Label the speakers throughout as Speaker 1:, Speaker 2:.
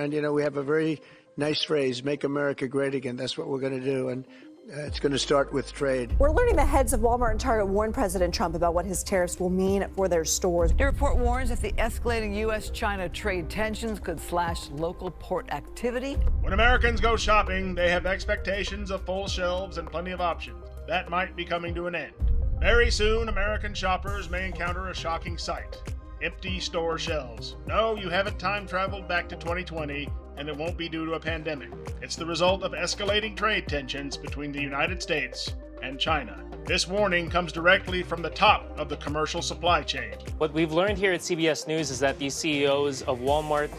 Speaker 1: And, you know, we have a very nice phrase, make America great again. That's what we're going to do. And it's going to start with trade.
Speaker 2: We're learning the heads of Walmart and Target warned President Trump about what his tariffs will mean for their stores.
Speaker 3: The report warns that the escalating U.S.-China trade tensions could slash local port activity.
Speaker 4: When Americans go shopping, they have expectations of full shelves and plenty of options. That might be coming to an end. Very soon, American shoppers may encounter a shocking sight. Empty store shelves. No, you haven't time traveled back to 2020, and it won't be due to a pandemic. It's the result of escalating trade tensions between the United States and China. This warning comes directly from the top of the commercial supply chain.
Speaker 5: What we've learned here at CBS News is that these CEOs of Walmart,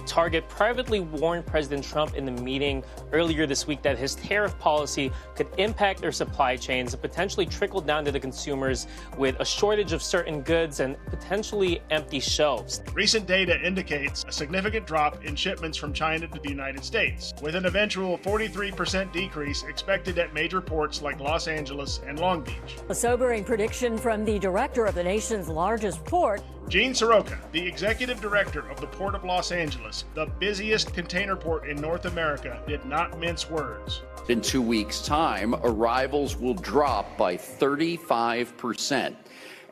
Speaker 5: Target privately warned President Trump in the meeting earlier this week that his tariff policy could impact their supply chains and potentially trickle down to the consumers with a shortage of certain goods and potentially empty shelves.
Speaker 4: Recent data indicates a significant drop in shipments from China to the United States, with an eventual 43% decrease expected at major ports like Los Angeles and Long Beach.
Speaker 6: A sobering prediction from the director of the nation's largest port.
Speaker 4: Gene Soroka, the executive director of the Port of Los Angeles, the busiest container port in North America, did not mince words.
Speaker 7: In 2 weeks' time, arrivals will drop by 35%,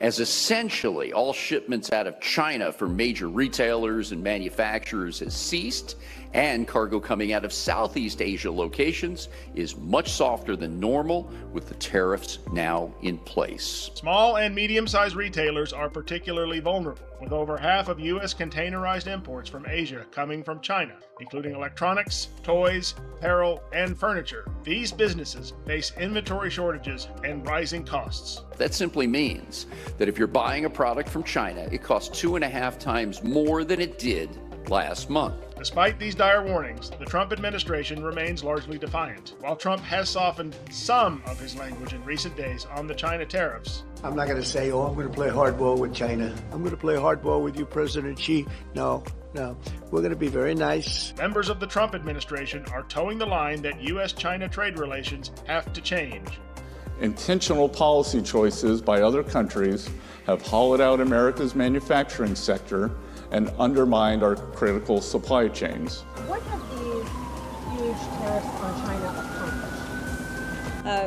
Speaker 7: as essentially all shipments out of China for major retailers and manufacturers has ceased, and cargo coming out of Southeast Asia locations is much softer than normal with the tariffs now in place.
Speaker 4: Small and medium-sized retailers are particularly vulnerable, with over half of U.S. containerized imports from Asia coming from China, including electronics, toys, apparel, and furniture. These businesses face inventory shortages and rising costs.
Speaker 7: That simply means that if you're buying a product from China, it costs 2.5 times more than it did last month.
Speaker 4: Despite these dire warnings, the Trump administration remains largely defiant. While Trump has softened some of his language in recent days on the China tariffs,
Speaker 1: I'm not going to say, oh, I'm going to play hardball with China. I'm going to play hardball with you, President Xi. No. We're going to be very nice.
Speaker 4: Members of the Trump administration are towing the line that U.S.-China trade relations have to change.
Speaker 8: Intentional policy choices by other countries have hollowed out America's manufacturing sector and undermined our critical supply chains.
Speaker 2: What have these huge tariffs on China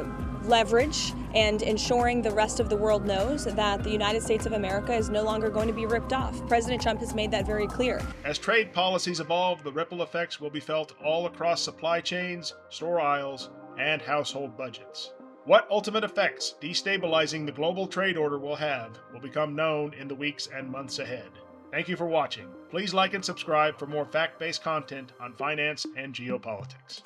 Speaker 2: accomplished?
Speaker 9: Leverage and ensuring the rest of the world knows that the United States of America is no longer going to be ripped off. President Trump has made that very clear.
Speaker 4: As trade policies evolve, the ripple effects will be felt all across supply chains, store aisles, and household budgets. What ultimate effects destabilizing the global trade order will have will become known in the weeks and months ahead. Thank you for watching. Please like and subscribe for more fact-based content on finance and geopolitics.